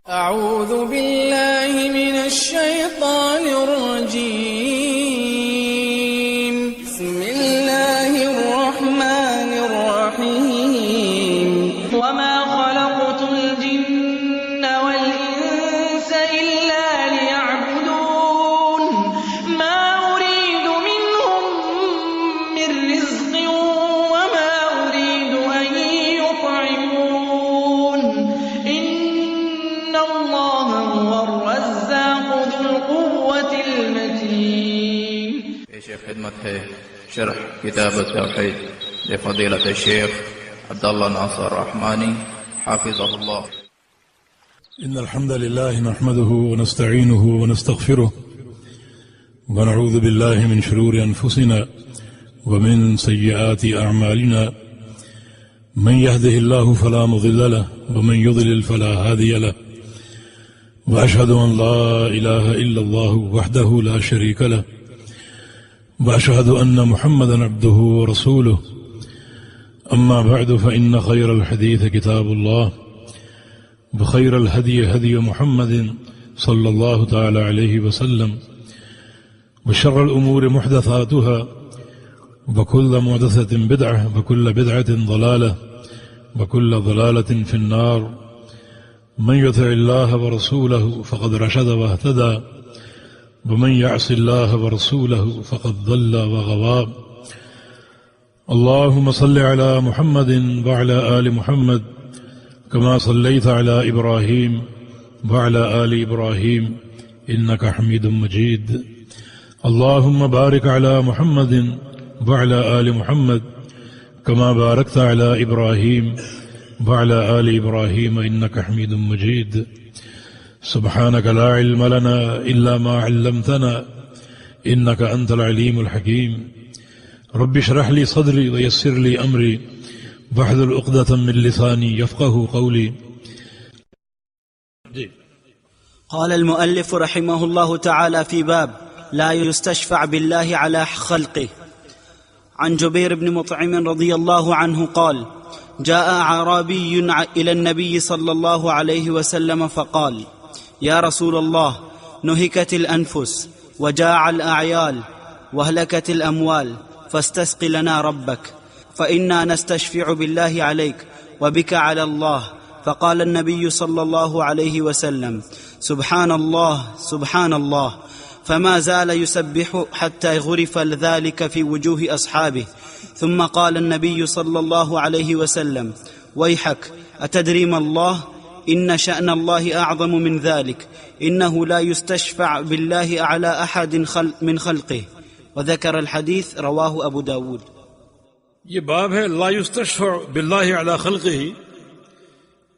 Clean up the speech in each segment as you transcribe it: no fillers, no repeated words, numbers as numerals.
أعوذ بالله من الشيطان الرجيم. بسم الله الرحمن الرحيم. وما خلقت الجن والإنس إلا ليعبدون ما أريد منهم من رزق وما أريد أن يطعمون إن الله هو الرزاق ذو القوة المتين. شیخ خدمت ہے شرح کتاب التوحید لفضیلۃ الشیخ عبداللہ ناصر رحمانی حافظہ اللہ. إن الحمد لله نحمده ونستعينه ونستغفره ونعوذ بالله من شرور أنفسنا ومن سيئات أعمالنا من يهده الله فلا مضل له ومن يضلل فلا هادي له وأشهد أن لا إله إلا الله وحده لا شريك له وأشهد أن محمدا عبده ورسوله. أما بعد فإن خير الحديث كتاب الله وخير الهدي هدي محمد صلى الله تعالى عليه وسلم وشر الأمور محدثاتها وكل محدثة بدعة وكل بدعة ضلالة وكل ضلالة في النار. من يطع الله ورسوله فقد رشد واهتدى ومن يعص الله ورسوله فقد ضل وغوى. اللهم صل على محمد وعلى آل محمد كما صليت على إبراهيم وعلى آل إبراهيم إنك حميد مجيد. اللهم بارك على محمد وعلى آل محمد كما باركت على إبراهيم وعلى آل إبراهيم إنك حميد مجيد. سبحانك لا علم لنا إلا ما علمتنا إنك أنت العليم الحكيم. رب اشرح لي صدري ويسر لي أمري واحلل عقدة من لساني يفقهوا قولي. قال المؤلف رحمه الله تعالى في باب لا يستشفع بالله على خلقه. عن جبير بن مطعم رضي الله عنه قال: جاء أعرابي إلى النبي صلى الله عليه وسلم فقال: يا رسول الله، نهكت الأنفس وجاع الأعيال وهلكت الأموال فاستسق لنا ربك فإنا نستشفع بالله عليك وبك على الله. فقال النبي صلى الله عليه وسلم: سبحان الله سبحان الله. فما زال يسبح حتى غرف ذلك في وجوه أصحابه. ثم قال النبي صلى الله عليه وسلم: ويحك، أتدري ما الله؟ إن شأن الله أعظم من ذلك، إنه لا يستشفع بالله على أحد من خلقه. وذكر الحديث رواه أبو داود. یہ باب ہے لا یستشفع باللہ علی خلقہ،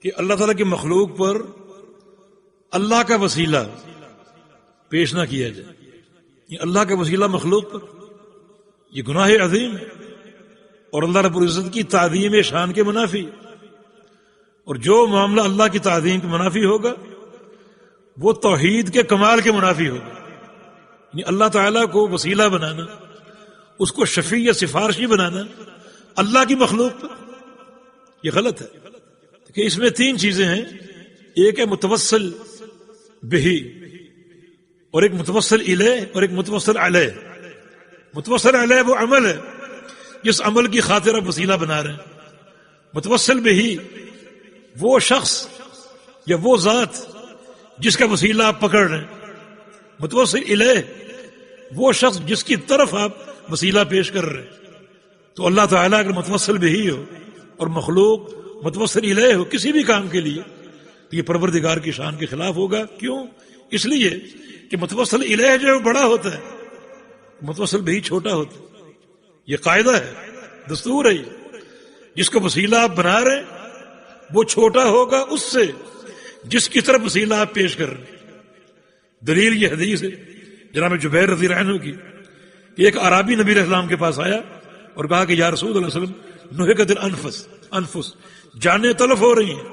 کہ اللہ تعالیٰ کی مخلوق پر اللہ کا وسیلہ پیش نہ کیا جائے. یہ اللہ کا وسیلہ مخلوق پر یہ گناہ عظیم ہے اور اللہ رب العزت کی تعظیم شان کے منافی. اور جو معاملہ اللہ کی تعظیم کے منافی ہوگا وہ توحید کے کمال کے منافی ہوگا. یعنی اللہ تعالیٰ کو وسیلہ بنانا، اس کو شفیع یا سفارشی بنانا اللہ کی مخلوق پر، یہ غلط ہے. کہ اس میں تین چیزیں ہیں، ایک ہے متوسل بہی، اور ایک متوسل الیہ، اور ایک متوسل علیہ. متوسل علیہ وہ عمل ہے جس عمل کی خاطر آپ وسیلہ بنا رہے ہیں. متوسل بہی وہ شخص یا وہ ذات جس کا وسیلہ آپ پکڑ رہے ہیں. متوسل الیہ وہ شخص جس کی طرف آپ وسیلہ پیش کر رہے ہیں. تو اللہ تعالیٰ اگر متوسل بہی ہو اور مخلوق متوسل الیہ ہو کسی بھی کام کے لیے تو یہ پروردگار کی شان کے خلاف ہوگا. کیوں؟ اس لیے کہ متوسل الیہ جو ہے وہ بڑا ہوتا ہے، متوسل بہی چھوٹا ہوتا ہے. یہ قاعدہ ہے، دستور ہے. جس کا وسیلہ آپ بنا رہے ہیں وہ چھوٹا ہوگا اس سے جس کی طرف وسیلہ آپ پیش کر رہے ہیں. دلیل یہ حدیث ہے جناب جبیر رضی اللہ عنہ کی کہ ایک عربی نبی علیہ السلام کے پاس آیا اور کہا کہ یا رسول اللہ علیہ وسلم، نہکت الانفس، جانیں تلف ہو رہی ہیں،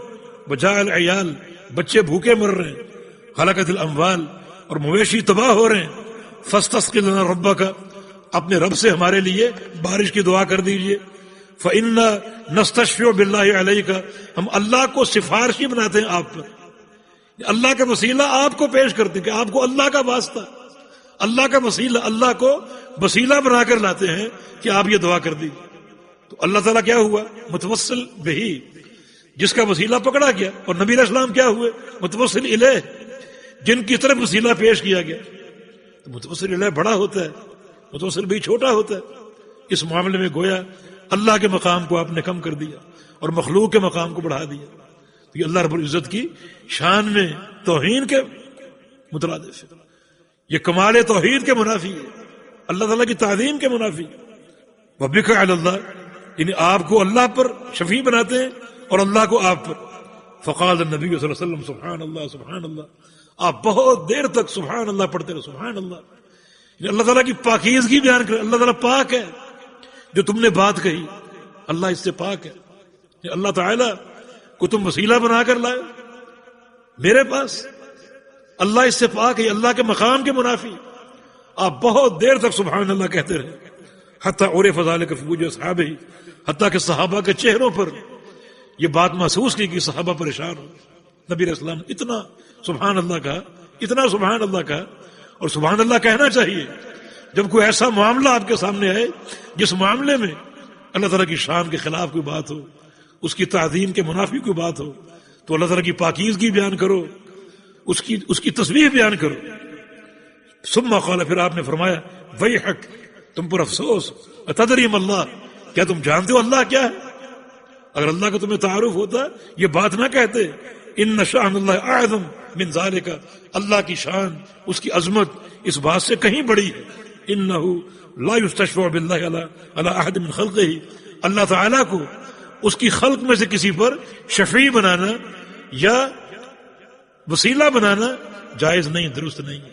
وجاع العیال، بچے بھوکے مر رہے ہیں، ہلاکت الاموال، اور مویشی تباہ ہو رہے ہیں، فاستسق لنا ربک، اپنے رب سے ہمارے لیے بارش کی دعا کر دیجئے. فَإِنَّا نَسْتَشْفِعُ بِاللَّهِ عَلَيْكَ، ہم اللہ کو سفارشی بناتے ہیں آپ پر. اللہ کا وسیلہ آپ کو پیش کرتے ہیں کہ آپ کو اللہ کا واسطہ، اللہ کا وسیلہ، اللہ کو وسیلہ بنا کر لاتے ہیں کہ آپ یہ دعا کر دیجیے. تو اللہ تعالیٰ کیا ہوا؟ متوسل بہی، جس کا وسیلہ پکڑا گیا. اور نبی علیہ السلام کیا ہوئے؟ متوسل الیہ، جن کی طرف وسیلہ پیش کیا گیا. تو متوسل الیہ بڑا ہوتا ہے، متوسل بہی چھوٹا ہوتا ہے. اس معاملے میں گویا اللہ کے مقام کو آپ نے کم کر دیا اور مخلوق کے مقام کو بڑھا دیا. تو یہ اللہ رب العزت کی شان میں توہین کے مترادف ہے، یہ کمال توحید کے منافی ہے، اللہ تعالیٰ کی تعظیم کے منافی. وَبِكَ عَلَى اللَّهِ، یعنی آپ کو اللہ پر شفیع بناتے ہیں اور اللہ کو آپ پر. فقال النبی صلی اللہ علیہ وسلم سبحان اللہ سبحان اللہ، آپ بہت دیر تک سبحان اللہ پڑھتے رہے، سبحان اللہ. یعنی اللہ تعالیٰ کی پاکیزگی بیان کریں، اللہ تعالیٰ پاک ہے. جو تم نے بات کہی اللہ اس سے پاک ہے. اللہ تعالیٰ کو تم وسیلہ بنا کر لائے میرے پاس، اللہ اس سے پاک ہے، اللہ کے مقام کے منافی. آپ بہت دیر تک سبحان اللہ کہتے رہے. حتیٰ عرف ذلک فی وجوہ صحابہ، حتیٰ کہ صحابہ کے چہروں پر یہ بات محسوس کی کہ صحابہ پریشان ہو. نبی علیہ السلام نے اتنا سبحان اللہ کہا، اتنا سبحان اللہ کہا. اور سبحان اللہ کہنا چاہیے جب کوئی ایسا معاملہ آپ کے سامنے آئے جس معاملے میں اللہ تعالیٰ کی شان کے خلاف کوئی بات ہو، اس کی تعظیم کے منافی کوئی بات ہو، تو اللہ تعالیٰ کی پاکیزگی بیان کرو، اس کی تسبیح بیان کرو. ثم قال، پھر آپ نے فرمایا ویحک، تم پر افسوس. اتدری ما اللہ، کیا تم جانتے ہو اللہ کیا ہے؟ اگر اللہ کا تمہیں تعارف ہوتا یہ بات نہ کہتے. ان شأن اللہ اعظم من ذالک، اللہ کی شان، اس کی عظمت اس بات سے کہیں بڑی ہے. انہ لا یستشفع باللہ علی احد من خلقہ، اللہ تعالیٰ کو اس کی خلق میں سے کسی پر شفیع بنانا یا وسیلہ بنانا جائز نہیں، درست نہیں ہے.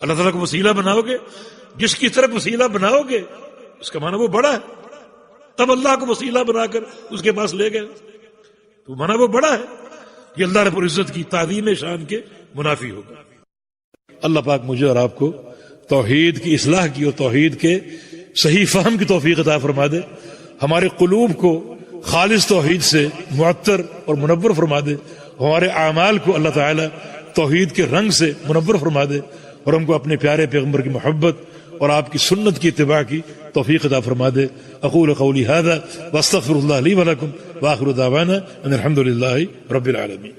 اللہ تعالیٰ کو وسیلہ بناؤ گے، جس کی طرف وسیلہ بناؤ گے اس کا معنی وہ بڑا ہے. تب اللہ کو وسیلہ بنا کر اس کے پاس لے گئے تو معنی وہ بڑا ہے. یہ اللہ رب العزت کی تعظیم شان کے منافی ہوگا. اللہ پاک مجھے اور آپ کو توحید کی اصلاح کی اور توحید کے صحیح فہم کی توفیق عطا فرما دے. ہمارے قلوب کو خالص توحید سے معطر اور منور فرما دے. ہمارے اعمال کو اللہ تعالی توحید کے رنگ سے منور فرما دے، اور ہم کو اپنے پیارے پیغمبر کی محبت اور آپ کی سنت کی اتباع کی توفیق عطا فرما دے. اقول قولی ھذا واستغفر اللہ لی ولکم واخر دعوانا ان الحمد للہ رب العالمین.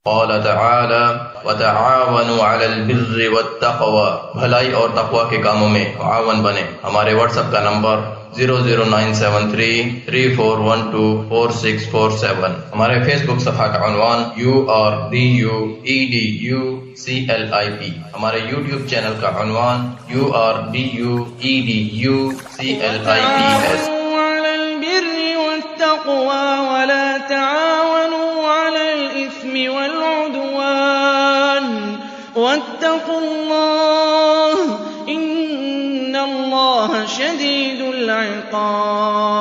قال تعالی وتعاونوا علی البر والتقوی، بھلائی اور تقوی کے کاموں میں معاون بنے. ہمارے واٹس ایپ کا نمبر 0097334124647. ہمارے فیس بک صفحہ کا عنوان URDUEDUCLIP. ہمارے یوٹیوب چینل کا عنوان URDUEDUCLIPS. على البر والتقوى ولا تعاونوا على الإثم والعدوان واتقوا الله إن الله شديد العقاب.